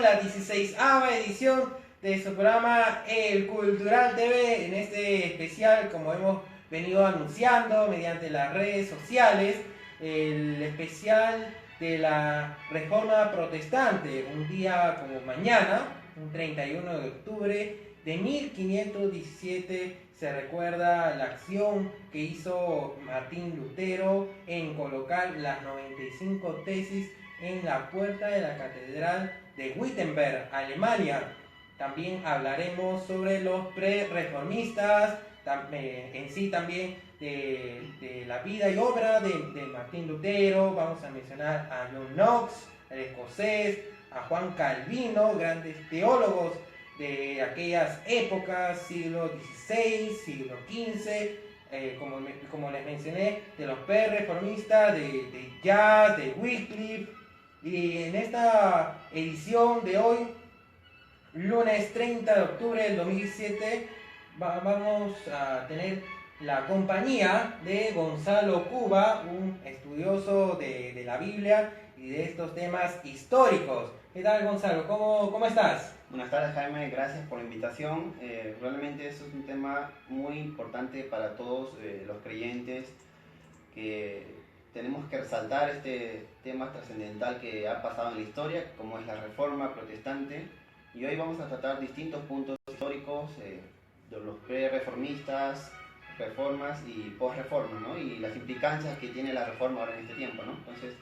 la 16ª edición de su programa El Cultural TV, en este especial, como hemos venido anunciando mediante las redes sociales, el especial de la Reforma Protestante, un día como mañana, un 31 de octubre de 1517, se recuerda la acción que hizo Martín Lutero en colocar las 95 tesis en la puerta de la Catedral de Wittenberg, Alemania. También hablaremos sobre los pre-reformistas, en sí también de la vida y obra de Martín Lutero. Vamos a mencionar a John Knox, el escocés, a Juan Calvino, grandes teólogos de aquellas épocas, siglo XVI, siglo XV, como les mencioné, de los pre-reformistas, de Jazz, de Wycliffe. Y en esta edición de hoy, lunes 30 de octubre del 2007, vamos a tener la compañía de Gonzalo Cuba, un estudioso de la Biblia y de estos temas históricos. ¿Qué tal, Gonzalo? ¿Cómo estás? Buenas tardes, Jaime, gracias por la invitación. Realmente eso es un tema muy importante para todos los creyentes, que tenemos que resaltar este tema trascendental que ha pasado en la historia, como es la Reforma Protestante. Y hoy vamos a tratar distintos puntos históricos de los pre-reformistas, reformas y post-reformas, ¿no? Y las implicancias que tiene la reforma ahora en este tiempo, ¿no? Entonces,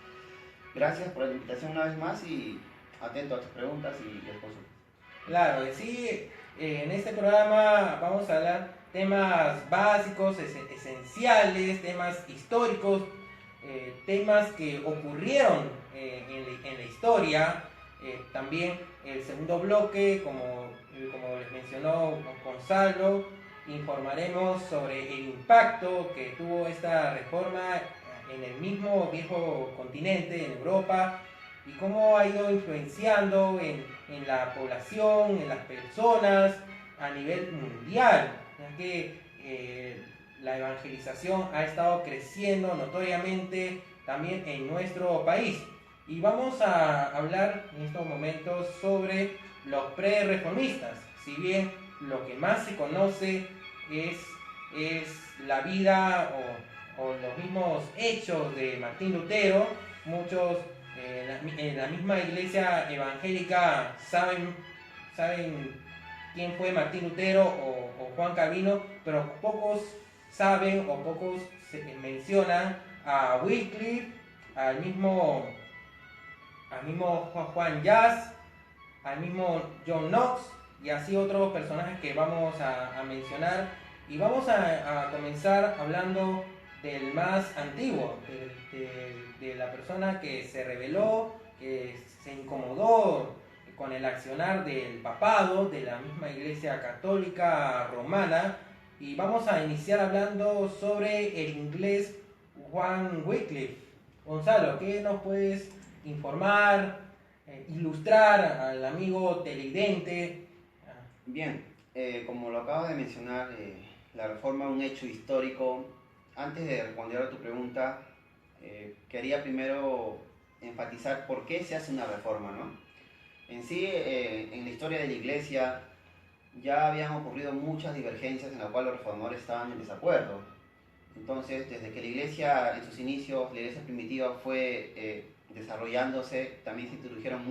gracias por la invitación una vez más y atento a tus preguntas y consultas. Claro, sí, en este programa vamos a hablar temas básicos, esenciales, temas históricos, temas que ocurrieron en la historia. También el segundo bloque, como les mencionó Gonzalo, informaremos sobre el impacto que tuvo esta reforma en el mismo viejo continente, en Europa, y cómo ha ido influenciando en la población, en las personas a nivel mundial, ya que la evangelización ha estado creciendo notoriamente también en nuestro país. Y vamos a hablar en estos momentos sobre los pre-reformistas. Si bien lo que más se conoce es la vida o los mismos hechos de Martín Lutero, muchos en la misma iglesia evangélica saben quién fue Martín Lutero o Juan Calvino, pero pocos saben o pocos mencionan a Wycliffe, al mismo Juan Jazz, al mismo John Knox y así otros personajes que vamos a mencionar. Y vamos a comenzar hablando del más antiguo, de la persona que se rebeló, que se incomodó con el accionar del papado, de la misma iglesia católica romana. Y vamos a iniciar hablando sobre el inglés Juan Wycliffe. Gonzalo, ¿qué nos puedes informar, ilustrar al amigo televidente? Bien, como lo acabas de mencionar, la reforma es un hecho histórico. Antes de responder a tu pregunta, quería primero enfatizar por qué se hace una reforma, ¿no? En sí, en la historia de la iglesia ya habían ocurrido muchas divergencias en las cuales los reformadores estaban en desacuerdo. Entonces, desde que la iglesia en sus inicios, la iglesia primitiva fue desarrollándose, también se introdujeron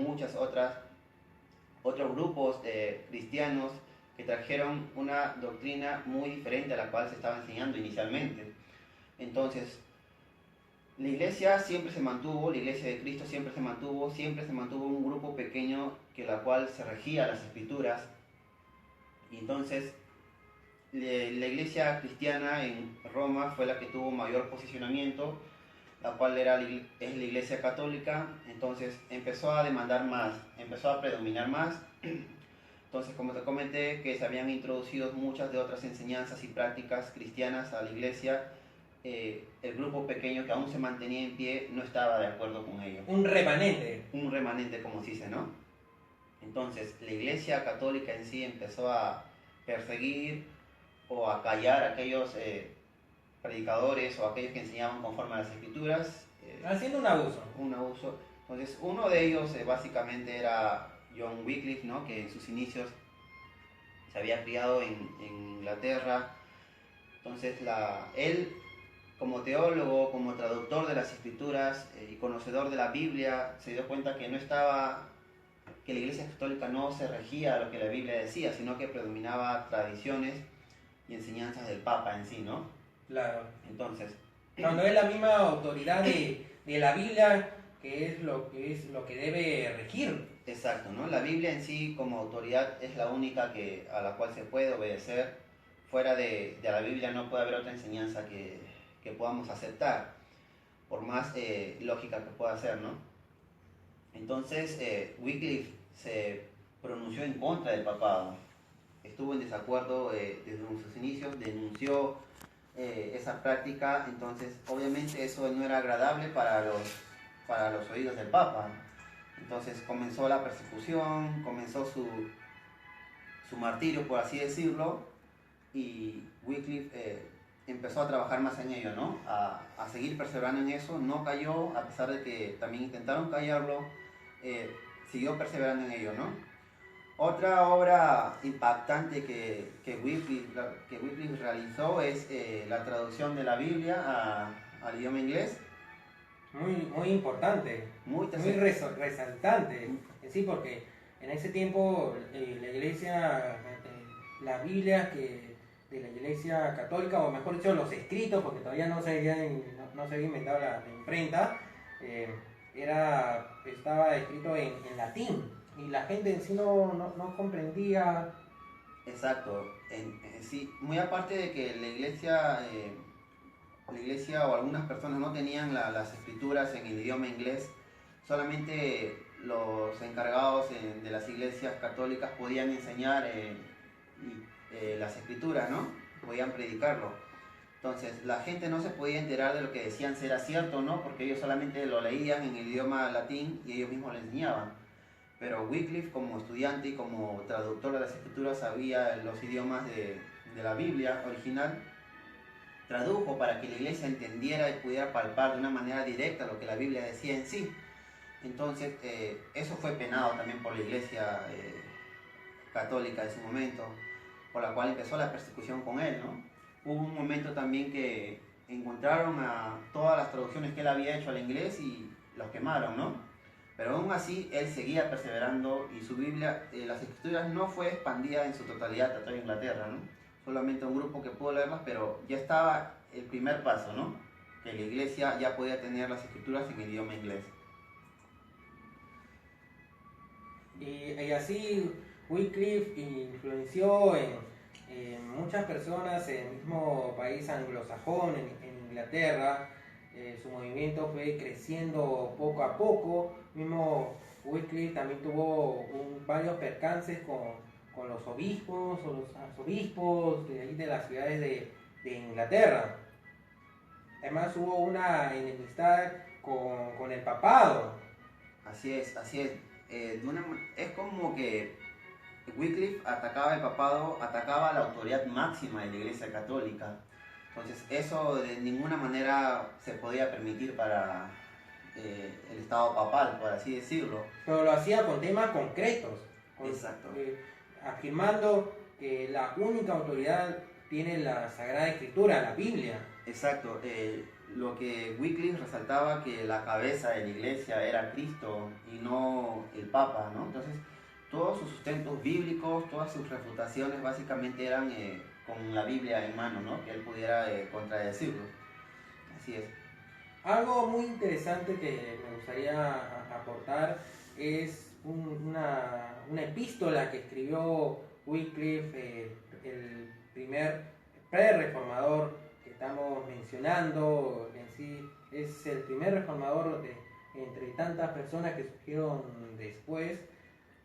otros grupos cristianos que trajeron una doctrina muy diferente a la cual se estaba enseñando inicialmente. Entonces, la iglesia siempre se mantuvo, la iglesia de Cristo siempre se mantuvo un grupo pequeño que la cual se regía las escrituras. Y entonces, la iglesia cristiana en Roma fue la que tuvo mayor posicionamiento, la cual es la iglesia católica. Entonces empezó a demandar más, empezó a predominar más. Entonces, como te comenté, que se habían introducido muchas de otras enseñanzas y prácticas cristianas a la iglesia, el grupo pequeño que aún se mantenía en pie no estaba de acuerdo con ello. Un remanente. Un remanente, como se dice, ¿no? Entonces, la iglesia católica en sí empezó a perseguir o a callar a aquellos predicadores o aquellos que enseñaban conforme a las escrituras. Haciendo un abuso. Un abuso. Entonces, uno de ellos básicamente era John Wycliffe, ¿no? Que en sus inicios se había criado en Inglaterra. Entonces, él, como teólogo, como traductor de las escrituras y conocedor de la Biblia, se dio cuenta que que la Iglesia Católica no se regía a lo que la Biblia decía, sino que predominaba tradiciones y enseñanzas del Papa en sí, ¿no? Claro. Entonces, Cuando es la misma autoridad de la Biblia, que es lo que debe regir. exacto, ¿no? La Biblia en sí como autoridad es la única a la cual se puede obedecer. Fuera de la Biblia no puede haber otra enseñanza que podamos aceptar, por más lógica que pueda ser, ¿no? Entonces, Wycliffe se pronunció en contra del papado, estuvo en desacuerdo desde sus inicios, denunció esa práctica. Entonces obviamente eso no era agradable para los oídos del Papa. Entonces comenzó la persecución, comenzó su martirio, por así decirlo, y Wycliffe empezó a trabajar más en ello, ¿no? A seguir perseverando en eso. No cayó, a pesar de que también intentaron callarlo, siguió perseverando en ello, ¿no? Otra obra impactante que Wycliffe realizó es la traducción de la Biblia al idioma inglés. Muy importante, muy resaltante, sí, porque en ese tiempo la iglesia, la Biblia de la iglesia católica, o mejor dicho, los escritos, porque todavía no se había inventado la imprenta, estaba escrito en latín. Y la gente en sí no comprendía. Exacto. Sí, muy aparte de que la iglesia o algunas personas no tenían las escrituras en el idioma inglés, solamente los encargados de las iglesias católicas podían enseñar las escrituras, ¿no? Podían predicarlo. Entonces la gente no se podía enterar de lo que decían si era cierto o no, porque ellos solamente lo leían en el idioma latín y ellos mismos lo enseñaban. Pero Wycliffe, como estudiante y como traductor de las escrituras, sabía los idiomas de la Biblia original, tradujo para que la iglesia entendiera y pudiera palpar de una manera directa lo que la Biblia decía en sí. Entonces, eso fue penado también por la iglesia católica en su momento, por la cual empezó la persecución con él, ¿no? Hubo un momento también que encontraron a todas las traducciones que él había hecho al inglés y los quemaron, ¿no? Pero aún así, él seguía perseverando y su Biblia, las escrituras no fue expandida en su totalidad a toda Inglaterra, ¿no? Solamente un grupo que pudo leerlas, pero ya estaba el primer paso, ¿no? Que la iglesia ya podía tener las escrituras en idioma inglés. Y así Wycliffe influenció en muchas personas en el mismo país anglosajón, en Inglaterra. Su movimiento fue creciendo poco a poco. Mismo Wycliffe también tuvo varios percances con los obispos o los arzobispos de las ciudades de Inglaterra. Además hubo una enemistad con el papado. Así es, así es. Es como que Wycliffe atacaba el papado, atacaba la autoridad máxima de la Iglesia Católica. Entonces eso de ninguna manera se podía permitir para el Estado papal, por así decirlo. Pero lo hacía con temas concretos. Exacto. Afirmando que la única autoridad tiene la Sagrada Escritura, la Biblia. Exacto. Lo que Wycliffe resaltaba, que la cabeza de la iglesia era Cristo y no el Papa, ¿no? Entonces todos sus sustentos bíblicos, todas sus refutaciones básicamente eran con la Biblia en mano, ¿no? Que él pudiera contradecirlo. Así es. Algo muy interesante que me gustaría aportar es una epístola que escribió Wycliffe, el primer pre-reformador que estamos mencionando. En sí es el primer reformador entre tantas personas que surgieron después.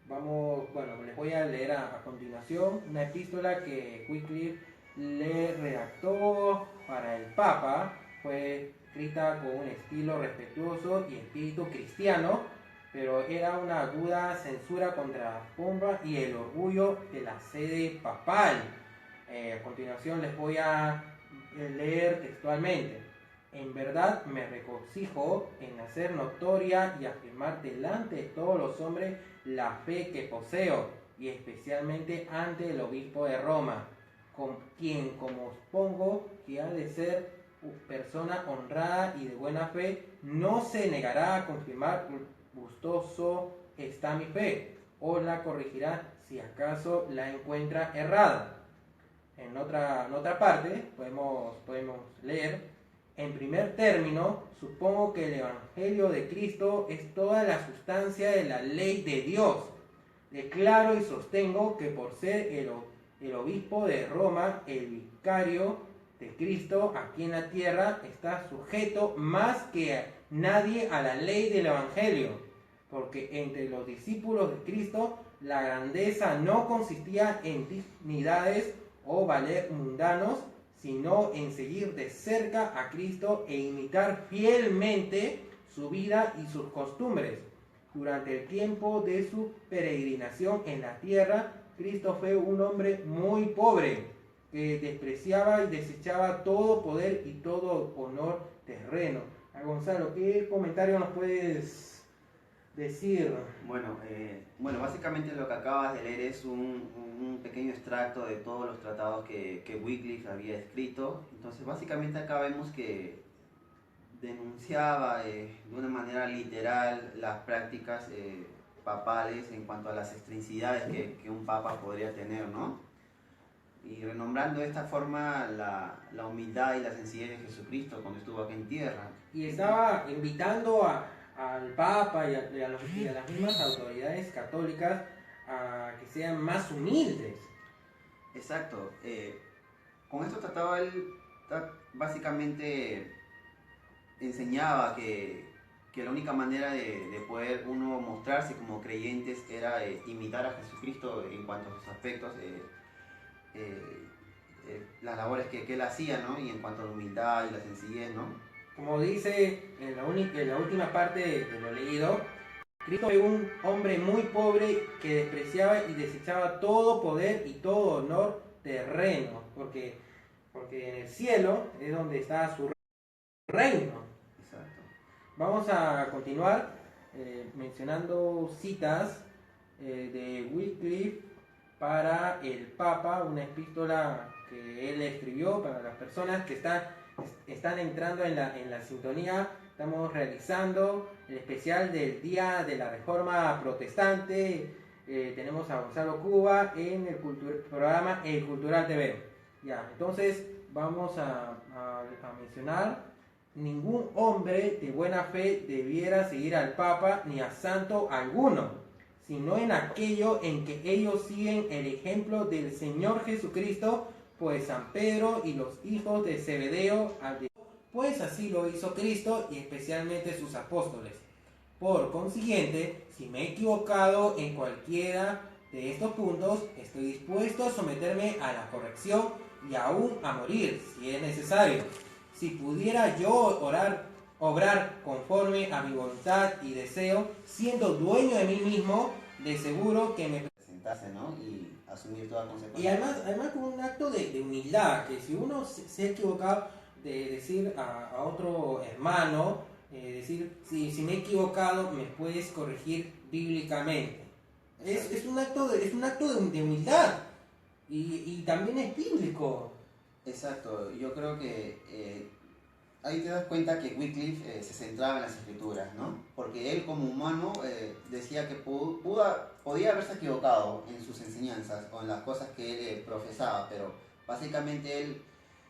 Les voy a leer a continuación una epístola que Wycliffe le redactó para el Papa. Fue escrita con un estilo respetuoso y espíritu cristiano, pero era una aguda censura contra la pompa y el orgullo de la sede papal. A continuación les voy a leer textualmente. En verdad me regocijo en hacer notoria y afirmar delante de todos los hombres la fe que poseo, y especialmente ante el obispo de Roma, con quien como os pongo que ha de ser persona honrada y de buena fe, no se negará a confirmar gustoso está mi fe, o la corregirá si acaso la encuentra errada. En otra parte podemos leer: en primer término, supongo que el Evangelio de Cristo es toda la sustancia de la ley de Dios. Declaro y sostengo que por ser el obispo de Roma, el vicario de Cristo aquí en la tierra, está sujeto más que nadie a la ley del Evangelio, porque entre los discípulos de Cristo la grandeza no consistía en dignidades o valer mundanos, sino en seguir de cerca a Cristo e imitar fielmente su vida y sus costumbres. Durante el tiempo de su peregrinación en la tierra, Cristo fue un hombre muy pobre, que despreciaba y desechaba todo poder y todo honor terreno. Gonzalo, ¿qué comentario nos puedes decir? Bueno, básicamente lo que acabas de leer es un pequeño extracto de todos los tratados que Wycliffe había escrito. Entonces, básicamente acá vemos que denunciaba de una manera literal las prácticas papales en cuanto a las excentricidades que un papa podría tener, ¿no? Y renombrando de esta forma la humildad y la sencillez de Jesucristo cuando estuvo aquí en tierra. Y estaba invitando al Papa y a las mismas autoridades católicas a que sean más humildes. Exacto. Con esto trataba él, básicamente enseñaba que la única manera de poder uno mostrarse como creyentes era imitar a Jesucristo en cuanto a sus aspectos, las labores que él hacía, ¿no? Y en cuanto a la humildad y la sencillez, ¿no? Como dice en la última parte de lo leído, Cristo fue un hombre muy pobre que despreciaba y desechaba todo poder y todo honor terreno, porque en el cielo es donde está su reino. Exacto. Vamos a continuar mencionando citas de Wycliffe para el Papa, una epístola que él escribió para las personas que están entrando en la sintonía. Estamos realizando el especial del Día de la Reforma Protestante. Tenemos a Gonzalo Cuba en el programa El Cultural TV. Ya, entonces vamos a mencionar: ningún hombre de buena fe debiera seguir al Papa ni a santo alguno, sino en aquello en que ellos siguen el ejemplo del Señor Jesucristo, pues San Pedro y los hijos de Zebedeo, pues así lo hizo Cristo y especialmente sus apóstoles. Por consiguiente, si me he equivocado en cualquiera de estos puntos, estoy dispuesto a someterme a la corrección y aún a morir, si es necesario. Si pudiera yo obrar conforme a mi voluntad y deseo, siendo dueño de mí mismo, de seguro que me presentarse, ¿no? Y asumir toda consecuencia. Y además con un acto de humildad, que si uno se ha equivocado, de decir a otro hermano, decir, si me he equivocado, me puedes corregir bíblicamente. Es un acto de humildad y también es bíblico. Exacto, yo creo que ahí te das cuenta que Wycliffe se centraba en las escrituras, ¿no? Porque él como humano decía que podía haberse equivocado en sus enseñanzas o en las cosas que él profesaba, pero básicamente él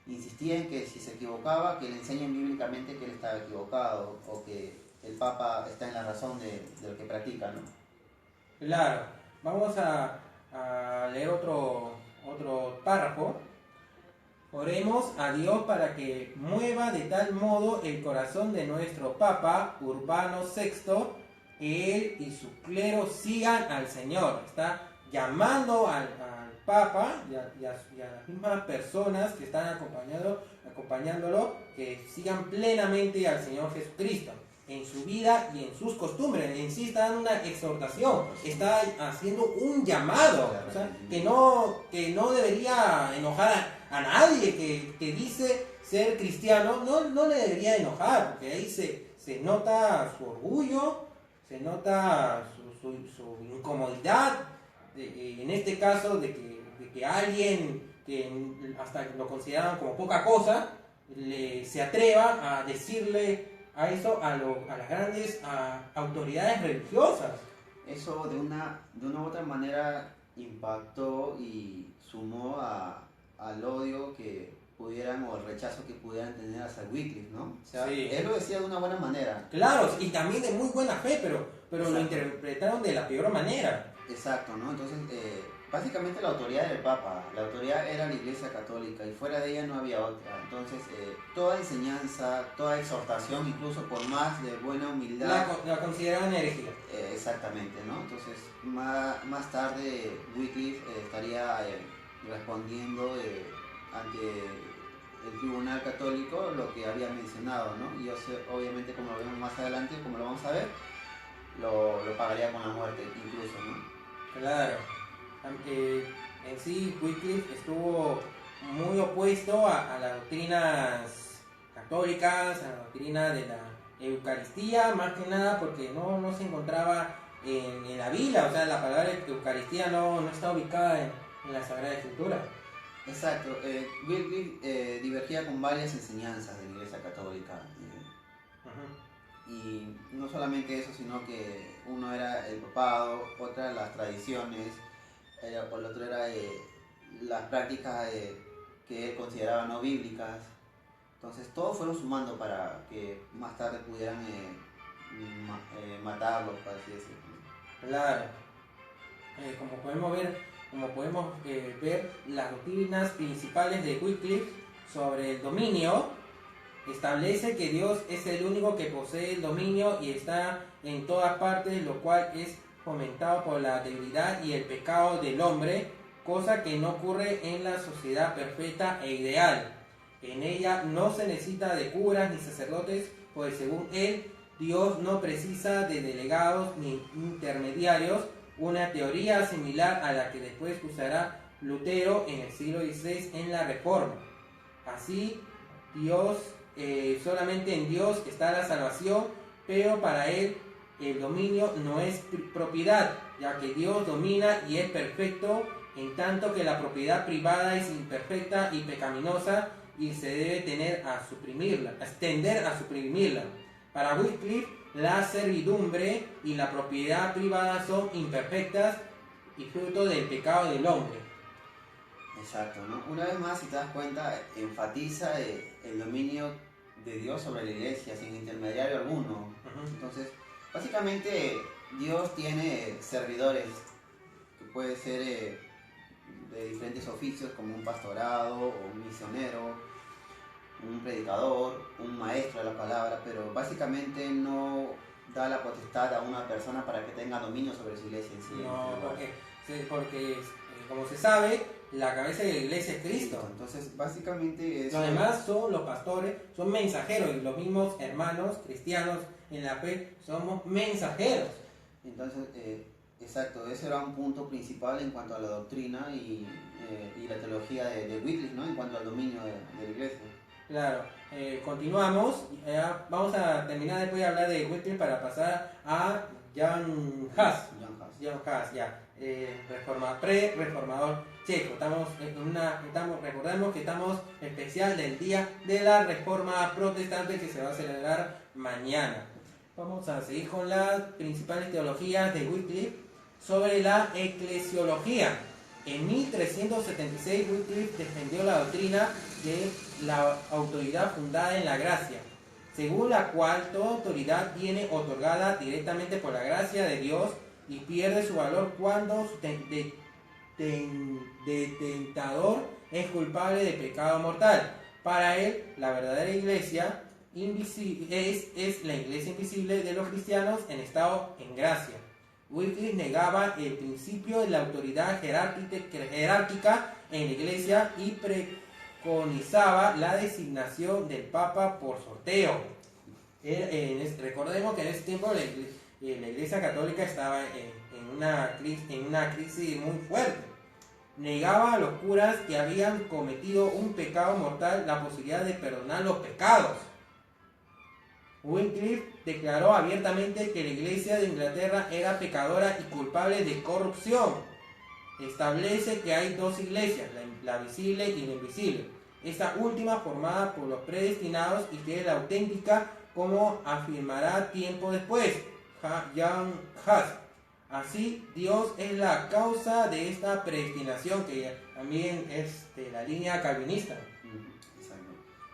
insistía en que si se equivocaba, que le enseñen bíblicamente que él estaba equivocado o que el Papa está en la razón de lo que practica, ¿no? Claro, vamos a leer otro párrafo. Oremos a Dios para que mueva de tal modo el corazón de nuestro Papa Urbano VI, que él y su clero sigan al Señor. Está llamando al Papa y a las mismas personas que están acompañándolo, que sigan plenamente al Señor Jesucristo en su vida y en sus costumbres. En sí está dando una exhortación, está haciendo un llamado, o sea, que no debería enojar a nadie que dice ser cristiano no le debería enojar, porque ahí se nota su orgullo, se nota su incomodidad, en este caso de que alguien que hasta lo consideraban como poca cosa, se atreva a decirle a eso a las grandes autoridades religiosas. Eso de una u otra manera impactó y sumó al odio que pudieran o el rechazo que pudieran tener hacia Wycliffe, ¿no? O sea, Sí. él lo decía de una buena manera. Claro, y también de muy buena fe, pero lo Exacto. interpretaron de la peor manera. Exacto, ¿no? Entonces, básicamente la autoridad era el Papa, la autoridad era la Iglesia Católica y fuera de ella no había otra. Entonces, toda enseñanza, toda exhortación, incluso por más de buena humildad, La consideraban herejía. exactamente, ¿no? Entonces, más tarde Wycliffe estaría respondiendo ante el Tribunal Católico lo que había mencionado, ¿no? Y obviamente, como lo vemos más adelante, como lo vamos a ver, lo pagaría con la muerte incluso, ¿no? Claro. En sí, Wycliffe estuvo muy opuesto a las doctrinas católicas, a la doctrina de la Eucaristía, más que nada porque no se encontraba en la Biblia, o sea, la palabra Eucaristía no está ubicada en la Sagrada Escritura. Exacto. Wycliffe divergía con varias enseñanzas de la Iglesia Católica. Y no solamente eso, sino que uno era el papado, otra las tradiciones, el otro era las prácticas que él consideraba no bíblicas. Entonces todos fueron sumando para que más tarde pudieran matarlo, por así decirlo. Claro. Como podemos ver, las doctrinas principales de Wycliffe sobre el dominio establece que Dios es el único que posee el dominio y está en todas partes, lo cual es fomentado por la debilidad y el pecado del hombre, cosa que no ocurre en la sociedad perfecta e ideal. En ella no se necesita de curas ni sacerdotes, pues según él, Dios no precisa de delegados ni intermediarios, una teoría similar a la que después usará Lutero en el siglo XVI en la Reforma. Así, solamente en Dios está la salvación, pero para él el dominio no es propiedad, ya que Dios domina y es perfecto, en tanto que la propiedad privada es imperfecta y pecaminosa y se debe tender a suprimirla. Para Wycliffe, la servidumbre y la propiedad privada son imperfectas y fruto del pecado del hombre. Exacto, ¿no? Una vez más, si te das cuenta, enfatiza el dominio de Dios sobre la iglesia sin intermediario alguno. Entonces, básicamente Dios tiene servidores que puede ser de diferentes oficios como un pastorado o un misionero, un predicador, un maestro de la palabra, pero básicamente no da la potestad a una persona para que tenga dominio sobre su iglesia en sí. No, porque como se sabe, la cabeza de la iglesia es Cristo. Entonces, básicamente Los demás son los pastores, son mensajeros, y los mismos hermanos cristianos en la fe somos mensajeros. Entonces, exacto, ese era un punto principal en cuanto a la doctrina y la teología de Wycliffe, ¿no? En cuanto al dominio de la iglesia. Claro, continuamos. Vamos a terminar después de hablar de Wycliffe para pasar a Jan Hus. Ya. Pre-reformador checo. Recordemos que estamos en especial del día de la Reforma Protestante que se va a celebrar mañana. Vamos a seguir con las principales teologías de Wycliffe sobre la eclesiología. En 1376 Wycliffe defendió la doctrina de la autoridad fundada en la gracia, según la cual toda autoridad viene otorgada directamente por la gracia de Dios y pierde su valor cuando su detentador es culpable de pecado mortal. Para él, la verdadera iglesia es la iglesia invisible de los cristianos en estado en gracia. Wycliffe negaba el principio de la autoridad jerárquica en la iglesia y preconizaba la designación del Papa por sorteo. Recordemos que en ese tiempo la iglesia católica estaba en una crisis muy fuerte. negaba a los curas que habían cometido un pecado mortal la posibilidad de perdonar los pecados. Wycliffe declaró abiertamente que la Iglesia de Inglaterra era pecadora y culpable de corrupción. Establece que hay dos iglesias, la visible y la invisible. Esta última formada por los predestinados y que es la auténtica, como afirmará tiempo después Jan Hus. Así, Dios es la causa de esta predestinación, que también es de la línea calvinista.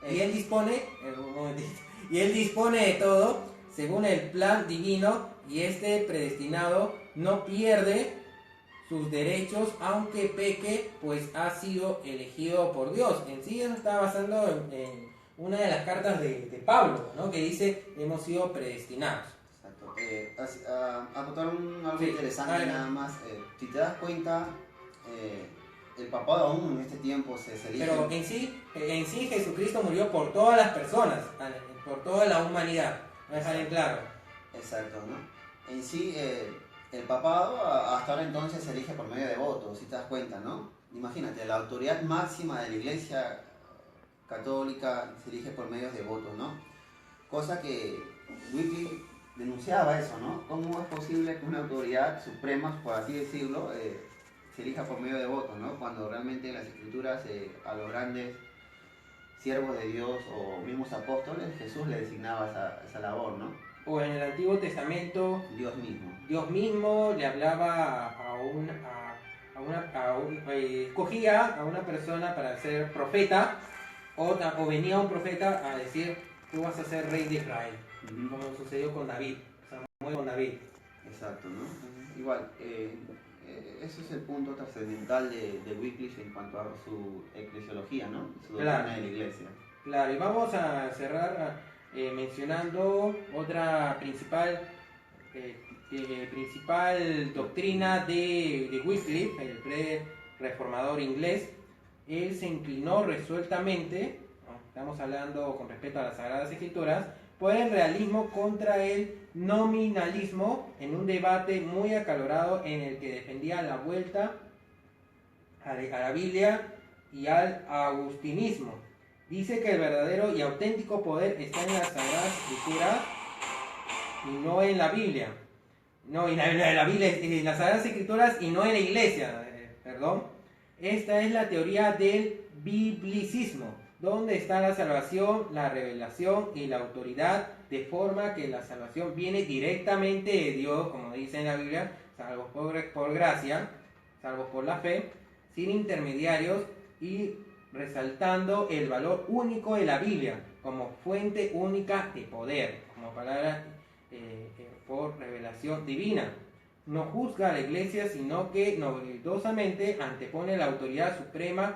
Y él dispone de todo según el plan divino, y este predestinado no pierde sus derechos aunque peque, pues ha sido elegido por Dios. En sí eso está basando en una de las cartas de Pablo, ¿no? Que dice, hemos sido predestinados. Exacto. Acotar algo interesante nada más. Si te das cuenta, el papado aún en este tiempo se elige. Pero en sí Jesucristo murió por todas las personas, por toda la humanidad. Voy a dejar en claro. Exacto, ¿no? En sí, el papado hasta ahora entonces se elige por medio de votos, si te das cuenta, ¿no? Imagínate, la autoridad máxima de la Iglesia católica se elige por medio de votos, ¿no? Cosa que Wycliffe denunciaba eso, ¿no? ¿Cómo es posible que una autoridad suprema, por así decirlo, se elija por medio de votos, ¿no? Cuando realmente en las escrituras a los grandes siervos de Dios o mismos apóstoles, Jesús le designaba esa labor, ¿no? O en el Antiguo Testamento, Dios mismo le hablaba escogía a una persona para ser profeta, o venía un profeta a decir, tú vas a ser rey de Israel, como sucedió con David, con David. Exacto, ¿no? Igual, ese es el punto trascendental de Wycliffe en cuanto a su eclesiología, ¿no? Su doctrina de la Iglesia. Claro, y vamos a cerrar mencionando otra principal doctrina de Wycliffe, el pre-reformador inglés. Él se inclinó resueltamente, estamos hablando con respecto a las Sagradas Escrituras, por el realismo contra el nominalismo, en un debate muy acalorado en el que defendía la vuelta a la Biblia y al agustinismo. Dice que el verdadero y auténtico poder está en las Sagradas Escrituras y no en la Biblia. No, en la Biblia, en las Sagradas Escrituras y no en la Iglesia. Perdón. Esta es la teoría del biblicismo, donde está la salvación, la revelación y la autoridad, de forma que la salvación viene directamente de Dios, como dice en la Biblia, salvo por gracia, salvo por la fe, sin intermediarios, y resaltando el valor único de la Biblia como fuente única de poder, como palabra por revelación divina. No juzga a la Iglesia, sino que novedosamente antepone la autoridad suprema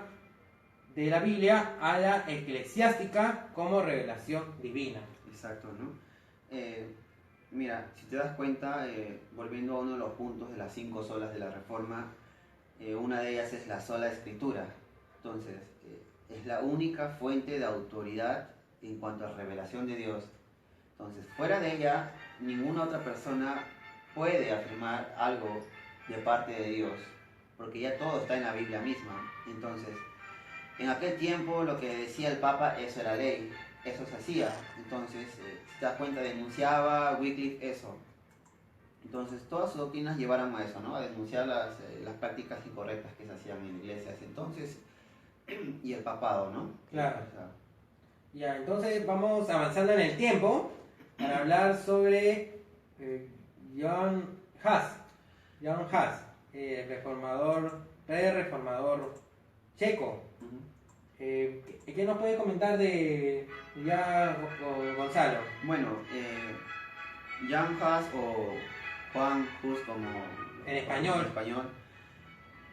de la Biblia a la eclesiástica como revelación divina. Exacto, ¿no? Mira, si te das cuenta, volviendo a uno de los puntos de las 5 solas de la Reforma, una de ellas es la sola Escritura. Entonces, es la única fuente de autoridad en cuanto a revelación de Dios. Entonces, fuera de ella, ninguna otra persona puede afirmar algo de parte de Dios, porque ya todo está en la Biblia misma. Entonces, en aquel tiempo lo que decía el Papa, eso era ley, eso se hacía. Entonces, si te das cuenta, denunciaba Wycliffe eso. Entonces, todas sus doctrinas llevaron a eso, ¿no? A denunciar las prácticas incorrectas que se hacían en iglesias. Entonces, y el papado, ¿no? Claro. Ya, entonces vamos avanzando en el tiempo para hablar sobre Jan Hus, pre-reformador checo. ¿Qué nos puede comentar de Gonzalo? Bueno, Jan Hus o Juan Hus como en español,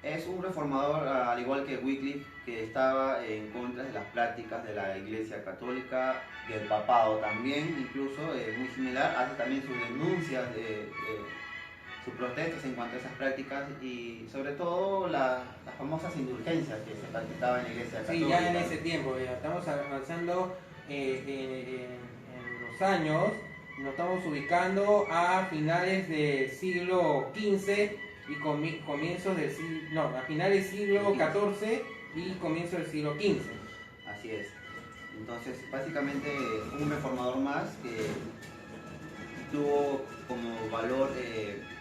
es un reformador, al igual que Wycliffe, que estaba en contra de las prácticas de la Iglesia Católica, del papado también, incluso muy similar, hace también sus denuncias, sus protestas en cuanto a esas prácticas y sobre todo las famosas indulgencias que se practicaban en la Iglesia Católica. Sí, ya en ese tiempo, ya estamos avanzando en los años, nos estamos ubicando a finales del siglo XV y comienzos del siglo, no, a finales del siglo XIV y comienzo del siglo XV. Así es. Entonces, básicamente, un reformador más que tuvo como valor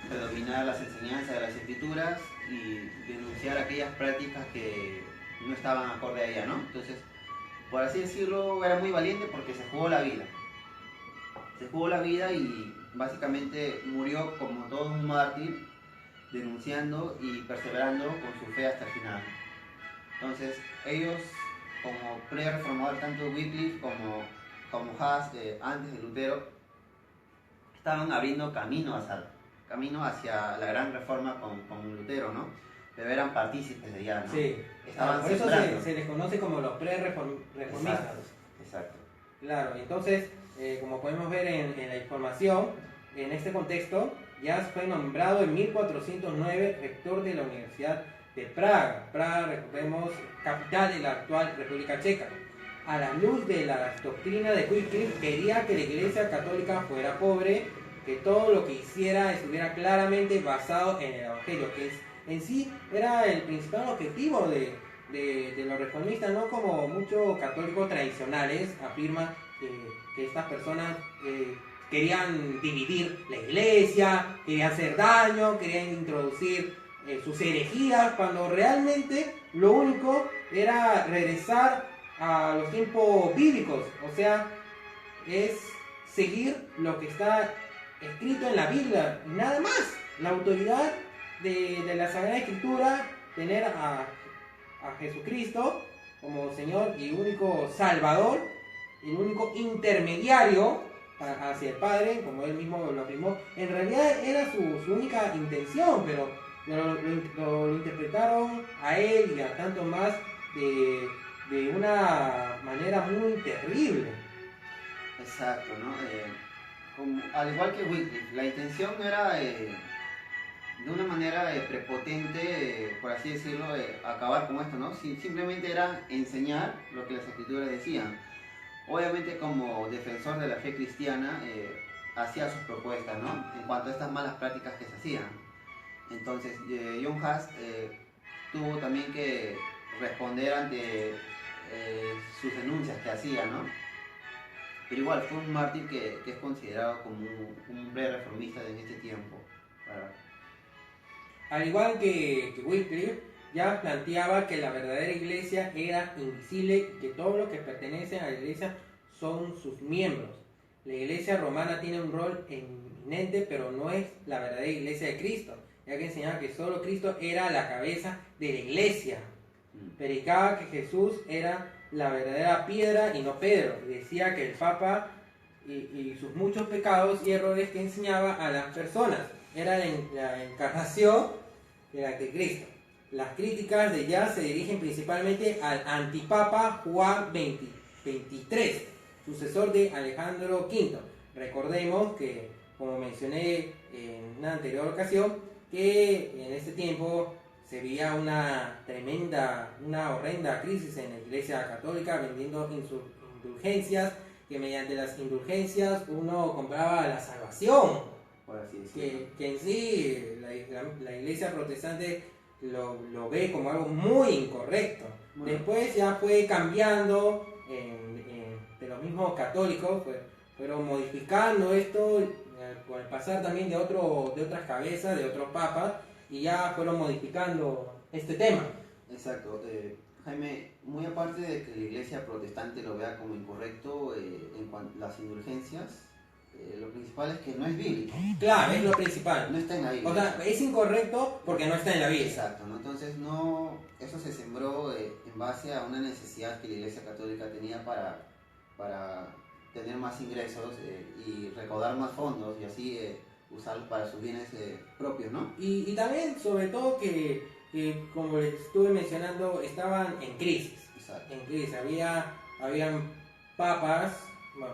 predominar las enseñanzas de las escrituras y denunciar aquellas prácticas que no estaban acorde a ella, ¿no? Entonces, por así decirlo, era muy valiente porque se jugó la vida. Se jugó la vida y básicamente murió como todo un mártir, denunciando y perseverando con su fe hasta el final. Entonces, ellos, como pre-reformadores, tanto Wycliffe como Huss, antes de Lutero, estaban abriendo camino hacia la gran reforma con Lutero, ¿no? Pero eran partícipes de ella, ¿no? Sí, Estaban por eso sembrando. se les conoce como los pre-reformistas. Exacto. Claro, entonces, como podemos ver en la información, en este contexto, ya fue nombrado en 1409 rector de la Universidad de Praga. Praga, recordemos, capital de la actual República Checa. A la luz de la doctrina de Wycliffe, quería que la Iglesia Católica fuera pobre, que todo lo que hiciera estuviera claramente basado en el Evangelio, que en sí era el principal objetivo de los reformistas, no como muchos católicos tradicionales afirman que estas personas querían dividir la iglesia, querían hacer daño, querían introducir sus herejías, cuando realmente lo único era regresar a los tiempos bíblicos, o sea, es seguir lo que está escrito en la Biblia, nada más. La autoridad de la Sagrada Escritura, tener a Jesucristo como Señor y único Salvador, el único intermediario hacia el Padre, como él mismo lo afirmó, en realidad era su única intención, pero lo interpretaron a él y a tantos más de una manera muy terrible. Exacto, ¿no? Al igual que Wycliffe, la intención no era de una manera prepotente, por así decirlo, acabar con esto, ¿no? Simplemente era enseñar lo que las escrituras decían. Obviamente, como defensor de la fe cristiana, hacía sus propuestas, ¿no? En cuanto a estas malas prácticas que se hacían. Entonces, John Huss tuvo también que responder ante sus denuncias que hacía, ¿no? Pero igual fue un mártir que es considerado como un pre-reformista en este tiempo. Al igual que Wycliffe, ya planteaba que la verdadera iglesia era invisible y que todos los que pertenecen a la iglesia son sus miembros. La iglesia romana tiene un rol eminente, pero no es la verdadera iglesia de Cristo, ya que enseñaba que solo Cristo era la cabeza de la iglesia. Predicaba que Jesús era la verdadera piedra y no Pedro, y decía que el Papa y sus muchos pecados y errores que enseñaba a las personas era la encarnación del anticristo. Las críticas de ya se dirigen principalmente al antipapa Juan XXIII, sucesor de Alejandro V. Recordemos que, como mencioné en una anterior ocasión, que en este tiempo se veía una horrenda crisis en la Iglesia Católica, vendiendo indulgencias, que mediante las indulgencias uno compraba la salvación, que en sí la Iglesia protestante lo ve como algo muy incorrecto. Bueno. Después ya fue cambiando de los mismos católicos, fueron modificando esto con el pasar también de otras cabezas, de otros papas, y ya fueron modificando este tema. Exacto. Jaime, muy aparte de que la iglesia protestante lo vea como incorrecto en cuanto a las indulgencias, lo principal es que no es bíblico. Claro, es lo principal. No está en la Biblia. O sea, es incorrecto porque no está en la Biblia. Exacto, ¿no? Entonces eso se sembró en base a una necesidad que la iglesia católica tenía para tener más ingresos y recaudar más fondos y así usarlos para sus bienes propios, ¿no? Y también, sobre todo, que como les estuve mencionando, estaban en crisis. Exacto. En crisis. Habían papas,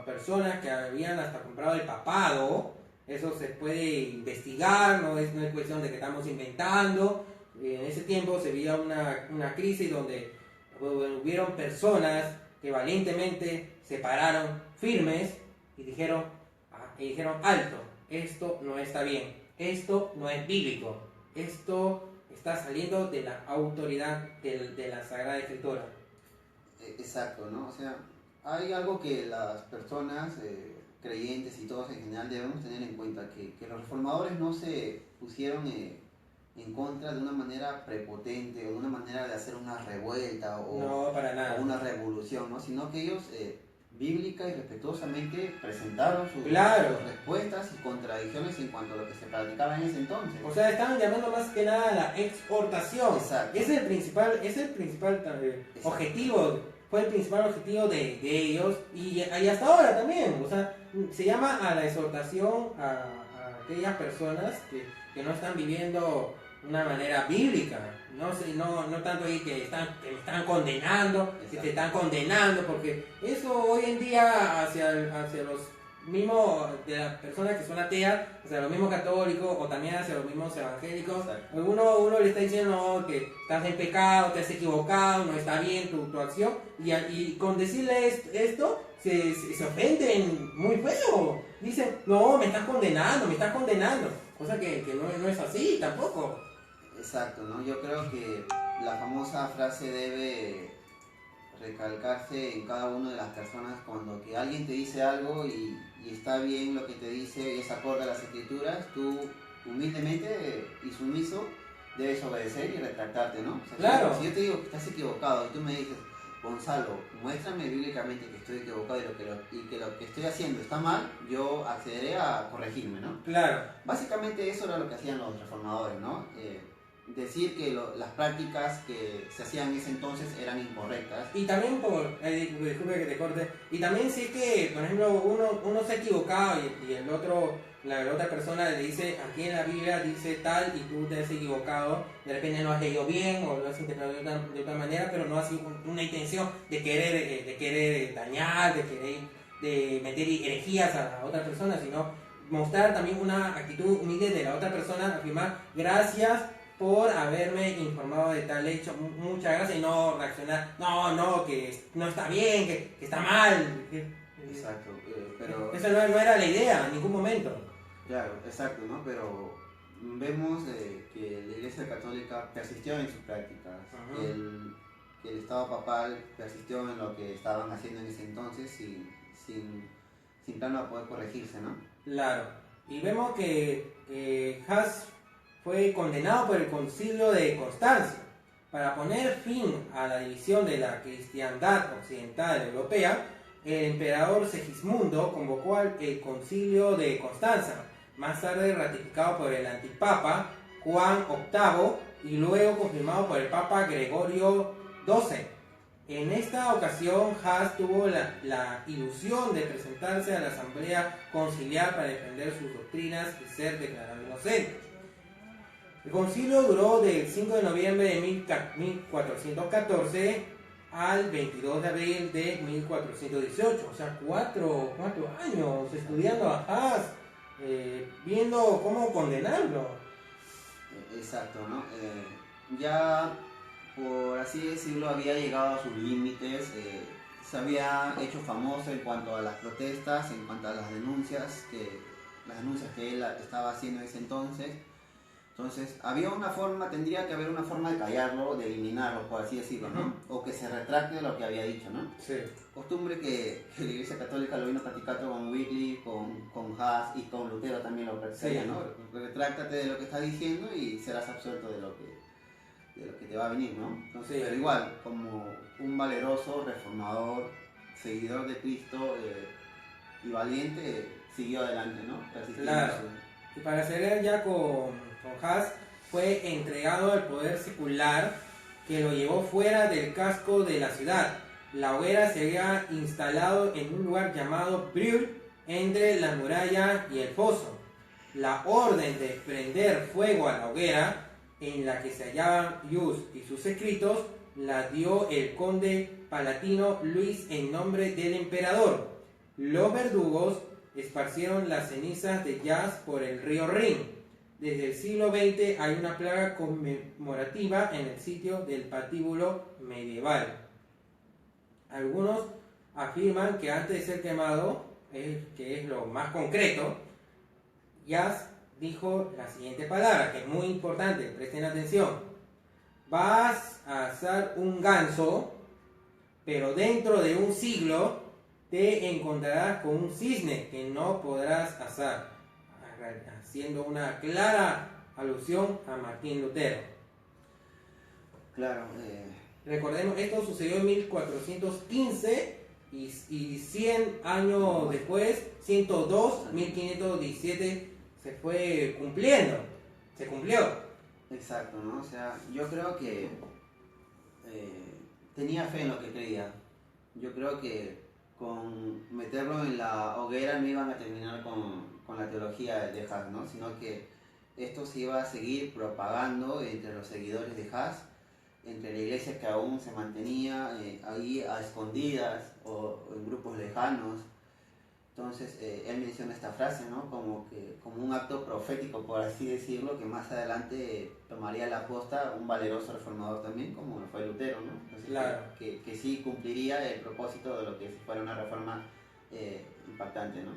personas que habían hasta comprado el papado. Eso se puede investigar, no es cuestión de que estamos inventando. En ese tiempo se veía una crisis donde hubieron personas que valientemente se pararon firmes y dijeron alto, esto no está bien, esto no es bíblico. esto está saliendo de la autoridad de la Sagrada Escritura. Exacto, ¿no? O sea, hay algo que las personas creyentes y todos en general debemos tener en cuenta, que los reformadores no se pusieron en contra de una manera prepotente o de una manera de hacer una revuelta No, para nada. o una revolución, ¿no? Sino que ellos bíblica y respetuosamente presentaron sus respuestas y contradicciones en cuanto a lo que se practicaba en ese entonces. O sea, estaban llamando más que nada a la exhortación. Exacto. Es el principal objetivo, fue el principal objetivo de ellos y hasta ahora también. O sea, se llama a la exhortación a aquellas personas que no están viviendo una manera bíblica. No tanto ahí que están condenando, que te están condenando, porque eso hoy en día hacia los mismos de las personas que son ateas, hacia los mismos católicos o también hacia los mismos evangélicos, uno le está diciendo no, que estás en pecado, te has equivocado, no está bien tu acción, y con decirle esto se ofenden muy feo. Dicen, no, me estás condenando, cosa que no es así tampoco. Exacto, ¿no? Yo creo que la famosa frase debe recalcarse en cada una de las personas cuando que alguien te dice algo y está bien lo que te dice y es acorde a las escrituras, tú humildemente y sumiso debes obedecer y retractarte, ¿no? O sea, claro. Si yo te digo que estás equivocado y tú me dices, Gonzalo, muéstrame bíblicamente que estoy equivocado y que lo que estoy haciendo está mal, yo accederé a corregirme, ¿no? Claro. Básicamente eso era lo que hacían los reformadores, ¿no? Decir que las prácticas que se hacían en ese entonces eran incorrectas. Y también disculpe que te corte, y también si es que, por ejemplo, uno se ha equivocado y la otra persona le dice, aquí en la Biblia dice tal y tú te has equivocado, de repente no has leído bien o lo has interpretado de otra manera, pero no has sido una intención de querer dañar, de meter herejías a la otra persona, sino mostrar también una actitud humilde de la otra persona, afirmar gracias por haberme informado de tal hecho, muchas gracias, y no reaccionar, que no está bien, que está mal. Exacto, pero... Eso no era la idea en ningún momento. Claro, exacto, ¿no? Pero vemos que la Iglesia Católica persistió en sus prácticas, que el Estado Papal persistió en lo que estaban haciendo en ese entonces sin plano a poder corregirse, ¿no? Claro, y vemos que Huss fue condenado por el Concilio de Constancia. Para poner fin a la división de la cristiandad occidental europea, el emperador Segismundo convocó el Concilio de Constanza, más tarde ratificado por el antipapa Juan VIII y luego confirmado por el papa Gregorio XII. En esta ocasión, Huss tuvo la ilusión de presentarse a la asamblea conciliar para defender sus doctrinas y ser declarado inocente. El concilio duró del 5 de noviembre de 1414 al 22 de abril de 1418, o sea, cuatro años estudiando a Huss, viendo cómo condenarlo. Exacto, ¿no? Ya, por así decirlo, había llegado a sus límites, se había hecho famoso en cuanto a las protestas, en cuanto a las denuncias que él estaba haciendo en ese entonces. Entonces, tendría que haber una forma de callarlo, de eliminarlo, por así decirlo, ¿no? O que se retracte de lo que había dicho, ¿no? Sí. Costumbre que la Iglesia Católica lo vino practicando con Wycliffe, con Huss y con Lutero también lo practica, sí, ¿no? Retráctate de lo que estás diciendo y serás absuelto de lo que te va a venir, ¿no? Entonces, sí. Pero igual, como un valeroso reformador, seguidor de Cristo y valiente, siguió adelante, ¿no? Claro. Y para seguir ya con Huss, fue entregado al poder secular que lo llevó fuera del casco de la ciudad. La hoguera se había instalado en un lugar llamado Brühl, entre la muralla y el foso. La orden de prender fuego a la hoguera, en la que se hallaban Huss y sus escritos, la dio el conde palatino Luis en nombre del emperador. Los verdugos esparcieron las cenizas de Huss por el río Rin. Desde el siglo XX hay una plaga conmemorativa en el sitio del patíbulo medieval. Algunos afirman que antes de ser quemado, que es lo más concreto, Huss dijo la siguiente palabra, que es muy importante, presten atención. Vas a asar un ganso, pero dentro de un siglo te encontrarás con un cisne que no podrás asar, haciendo una clara alusión a Martín Lutero. Claro. Recordemos, esto sucedió en 1415 y 100 años después, 102, 1517, se fue cumpliendo, se cumplió. Exacto, ¿no? O sea, yo creo que tenía fe en lo que creía. Yo creo que con meterlo en la hoguera no iban a terminar con la teología de Haas, ¿no? Sino que esto se iba a seguir propagando entre los seguidores de Haas, entre la iglesia que aún se mantenía ahí a escondidas o en grupos lejanos. Entonces él menciona esta frase, ¿no? Como un acto profético, por así decirlo, que más adelante tomaría la posta un valeroso reformador también, como lo fue Lutero, ¿no? Entonces, Claro. que sí cumpliría el propósito de lo que fuera una reforma impactante, ¿no?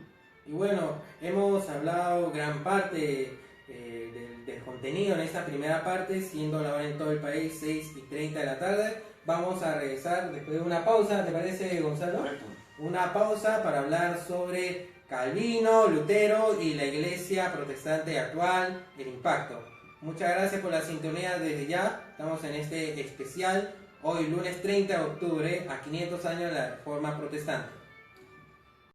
Y bueno, hemos hablado gran parte del contenido en esta primera parte, siendo la hora en todo el país 6:30 de la tarde. Vamos a regresar después de una pausa, ¿te parece, Gonzalo? Correcto. Una pausa para hablar sobre Calvino, Lutero y la iglesia protestante actual, el impacto. Muchas gracias por la sintonía desde ya. Estamos en este especial, hoy lunes 30 de octubre, a 500 años de la Reforma Protestante.